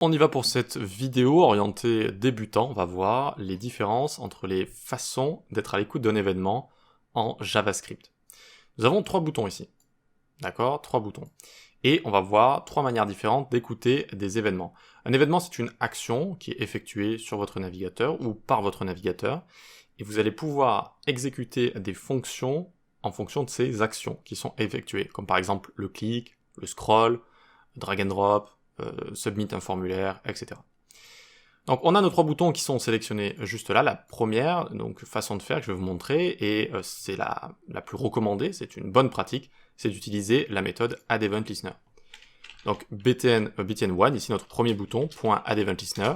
On y va pour cette vidéo orientée débutant. On va voir les différences entre les façons d'être à l'écoute d'un événement en JavaScript. Nous avons trois boutons ici. D'accord? Trois boutons. Et on va voir trois manières différentes d'écouter des événements. Un événement, c'est une action qui est effectuée sur votre navigateur ou par votre navigateur. Et vous allez pouvoir exécuter des fonctions en fonction de ces actions qui sont effectuées. Comme par exemple le clic, le scroll, le drag and drop, submit un formulaire, etc. Donc on a nos trois boutons qui sont sélectionnés juste là. La première donc façon de faire que je vais vous montrer, et c'est la plus recommandée, c'est une bonne pratique, c'est d'utiliser la méthode addEventListener. Donc btn1, ici notre premier bouton, .addEventListener.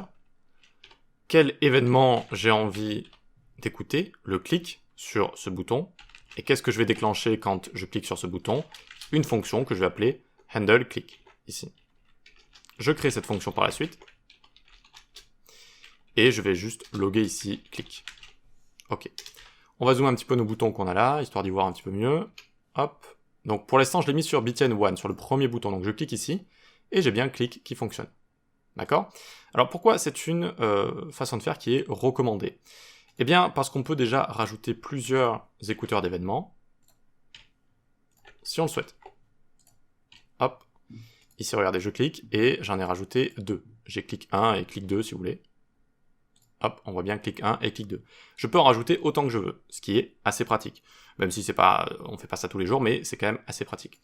Quel événement j'ai envie d'écouter? Le clic sur ce bouton. Et qu'est-ce que je vais déclencher quand je clique sur ce bouton? Une fonction que je vais appeler handleClick, ici. Je crée cette fonction par la suite. Et je vais juste loguer ici, clic. Ok. On va zoomer un petit peu nos boutons qu'on a là, histoire d'y voir un petit peu mieux. Hop. Donc pour l'instant, je l'ai mis sur btn1, sur le premier bouton. Donc je clique ici, et j'ai bien clic qui fonctionne. D'accord? Alors pourquoi c'est une façon de faire qui est recommandée? Eh bien, parce qu'on peut déjà rajouter plusieurs écouteurs d'événements, si on le souhaite. Hop. Ici, regardez, je clique, et j'en ai rajouté deux. J'ai clic 1 et clic 2, si vous voulez. Hop, on voit bien clic 1 et clic 2. Je peux en rajouter autant que je veux, ce qui est assez pratique. Même si on fait pas ça tous les jours, mais c'est quand même assez pratique.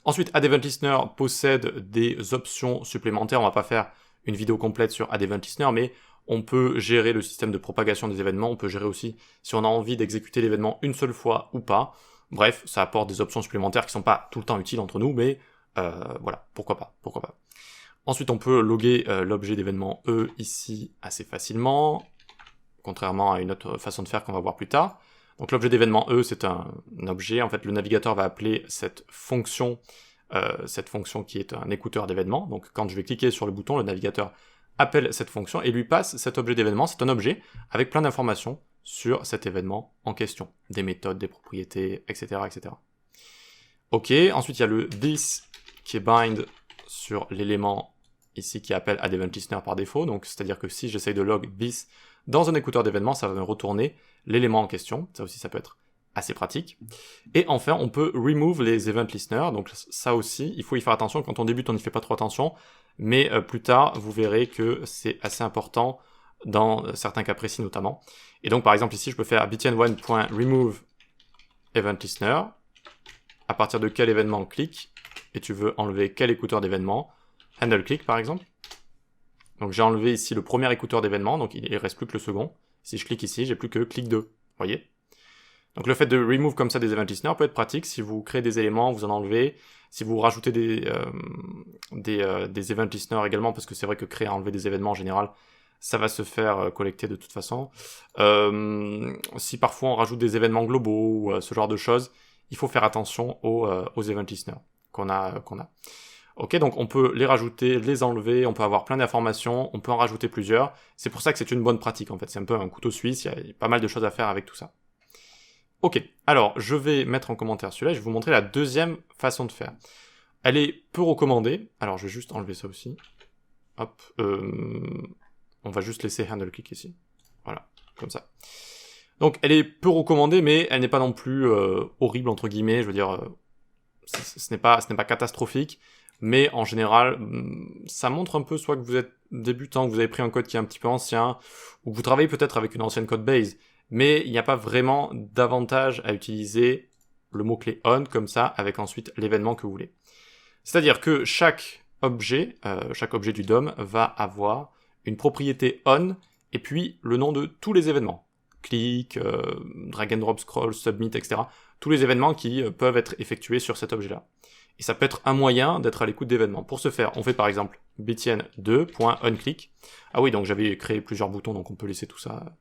Ensuite, addEventListener possède des options supplémentaires. On va pas faire une vidéo complète sur addEventListener, mais on peut gérer le système de propagation des événements. On peut gérer aussi si on a envie d'exécuter l'événement une seule fois ou pas. Bref, ça apporte des options supplémentaires qui sont pas tout le temps utiles entre nous, mais voilà, pourquoi pas. Ensuite, on peut loguer l'objet d'événement E ici assez facilement, contrairement à une autre façon de faire qu'on va voir plus tard. Donc l'objet d'événement E, c'est un objet. En fait, le navigateur va appeler cette fonction qui est un écouteur d'événements. Donc quand je vais cliquer sur le bouton, le navigateur appelle cette fonction et lui passe cet objet d'événement. C'est un objet avec plein d'informations sur cet événement en question. Des méthodes, des propriétés, etc. etc. Ok, ensuite il y a le this qui est bind sur l'élément ici qui appelle addEventListener par défaut, donc c'est-à-dire que si j'essaye de log this dans un écouteur d'événements, ça va me retourner l'élément en question, ça aussi ça peut être assez pratique. Et enfin, on peut remove les event listeners, donc ça aussi, il faut y faire attention, quand on débute on n'y fait pas trop attention, mais plus tard, vous verrez que c'est assez important dans certains cas précis notamment. Et donc par exemple ici, je peux faire btn1.remove event listener, à partir de quel événement on clique, et tu veux enlever quel écouteur d'événement, handleClick par exemple. Donc j'ai enlevé ici le premier écouteur d'événement, donc il ne reste plus que le second. Si je clique ici, j'ai plus que clic 2, voyez. Donc le fait de remove comme ça des event listeners peut être pratique si vous créez des éléments, vous en enlevez, si vous rajoutez des event listeners également, parce que c'est vrai que créer et enlever des événements en général, ça va se faire collecter de toute façon. Si parfois on rajoute des événements globaux ou ce genre de choses, il faut faire attention aux event listeners qu'on a. Ok, donc on peut les rajouter, les enlever, on peut avoir plein d'informations, on peut en rajouter plusieurs. C'est pour ça que c'est une bonne pratique en fait, c'est un peu un couteau suisse, il y a pas mal de choses à faire avec tout ça. Ok, alors je vais mettre en commentaire celui-là, je vais vous montrer la deuxième façon de faire. Elle est peu recommandée, alors je vais juste enlever ça aussi. Hop, on va juste laisser handleClick ici. Voilà, comme ça. Donc elle est peu recommandée, mais elle n'est pas non plus horrible entre guillemets, je veux dire, ce n'est pas catastrophique. Mais en général, ça montre un peu soit que vous êtes débutant, que vous avez pris un code qui est un petit peu ancien, ou que vous travaillez peut-être avec une ancienne code base, mais il n'y a pas vraiment d'avantage à utiliser le mot-clé on comme ça, avec ensuite l'événement que vous voulez. C'est-à-dire que chaque objet du DOM va avoir une propriété on, et puis le nom de tous les événements. Click, drag and drop, scroll, submit, etc. Tous les événements qui peuvent être effectués sur cet objet-là. Et ça peut être un moyen d'être à l'écoute d'événements. Pour ce faire, on fait par exemple btn2.onClick. Ah oui, donc j'avais créé plusieurs boutons, donc on peut laisser tout ça.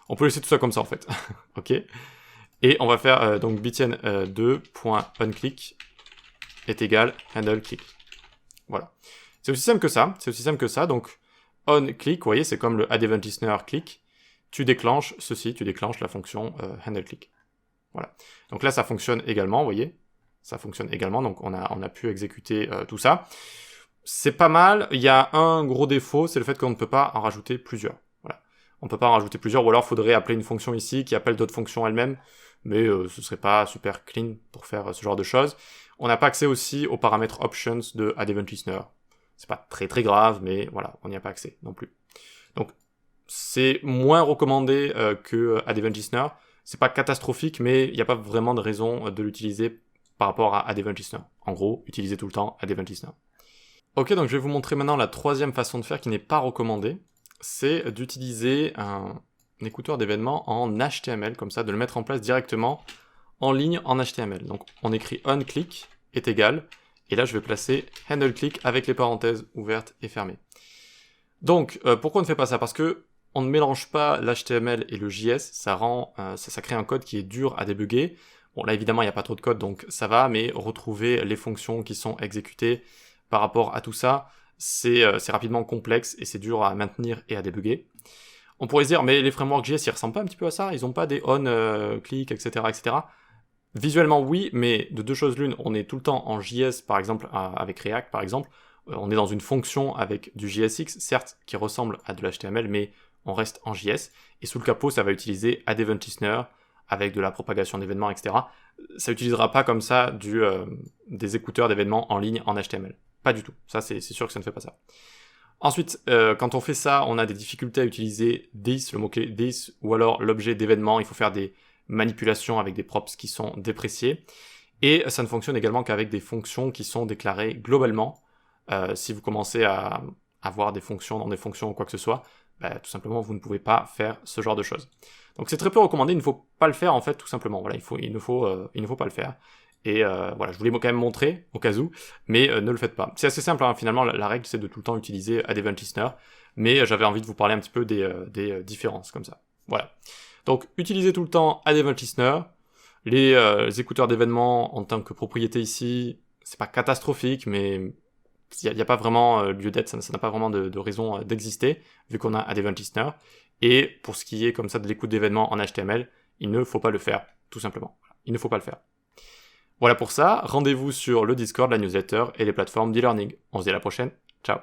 On peut laisser tout ça comme ça en fait. Ok. Et on va faire donc btn2.onClick est égal handleClick. Voilà. C'est aussi simple que ça. Donc onClick, vous voyez, c'est comme le addEventListener click. Tu déclenches la fonction handleClick. Voilà. Donc là, ça fonctionne également, vous voyez. Ça fonctionne également, donc on a pu exécuter tout ça. c'est pas mal. Il y a un gros défaut, c'est le fait qu'on ne peut pas en rajouter plusieurs. Voilà. On ne peut pas en rajouter plusieurs, ou alors il faudrait appeler une fonction ici qui appelle d'autres fonctions elles-mêmes, mais ce serait pas super clean pour faire ce genre de choses. On n'a pas accès aussi aux paramètres options de Add Event Listener. C'est pas très très grave, mais voilà, on n'y a pas accès non plus. Donc c'est moins recommandé que Add Event Listener. C'est pas catastrophique, mais il n'y a pas vraiment de raison de l'utiliser par rapport à Add Event Listener. En gros, utilisez tout le temps Add Event Listener. Ok, donc je vais vous montrer maintenant la troisième façon de faire qui n'est pas recommandée. C'est d'utiliser un écouteur d'événements en HTML, comme ça, de le mettre en place directement en ligne en HTML. Donc on écrit onClick est égal, et là je vais placer handleClick avec les parenthèses ouvertes et fermées. Donc pourquoi on ne fait pas ça? Parce que on ne mélange pas l'HTML et le JS, ça crée un code qui est dur à débugger. Bon là évidemment il n'y a pas trop de code donc ça va, mais retrouver les fonctions qui sont exécutées par rapport à tout ça, c'est rapidement complexe et c'est dur à maintenir et à débugger. On pourrait se dire, mais les frameworks JS, ils ressemblent pas un petit peu à ça? Ils n'ont pas des on, click, etc., etc. Visuellement, oui, mais de deux choses l'une, on est tout le temps en JS, par exemple, avec React, par exemple. On est dans une fonction avec du JSX, certes, qui ressemble à de l'HTML, mais on reste en JS. Et sous le capot, ça va utiliser Add Event Listener, avec de la propagation d'événements, etc. Ça n'utilisera pas comme ça des écouteurs d'événements en ligne en HTML. Pas du tout. Ça, c'est sûr que ça ne fait pas ça. Ensuite, quand on fait ça, on a des difficultés à utiliser this, le mot-clé this, ou alors l'objet d'événement. Il faut faire des manipulations avec des props qui sont dépréciés. Et ça ne fonctionne également qu'avec des fonctions qui sont déclarées globalement. Si vous commencez à avoir des fonctions dans des fonctions ou quoi que ce soit, tout simplement, vous ne pouvez pas faire ce genre de choses. Donc c'est très peu recommandé, il ne faut pas le faire en fait, tout simplement. Voilà, il ne faut pas le faire. Et voilà, je voulais quand même montrer, au cas où, mais ne le faites pas. C'est assez simple, hein, finalement, la règle, c'est de tout le temps utiliser Add Event Listener, mais j'avais envie de vous parler un petit peu des différences, comme ça. Voilà. Donc, utilisez tout le temps Add Event Listener. Les écouteurs d'événements, en tant que propriété ici, c'est pas catastrophique, mais il n'y a pas vraiment lieu d'être, ça n'a pas vraiment de raison d'exister, vu qu'on a Add Event Listener. Et pour ce qui est comme ça de l'écoute d'événements en HTML, il ne faut pas le faire, tout simplement. Il ne faut pas le faire. Voilà pour ça, rendez-vous sur le Discord, la newsletter et les plateformes d'e-learning. On se dit à la prochaine, ciao.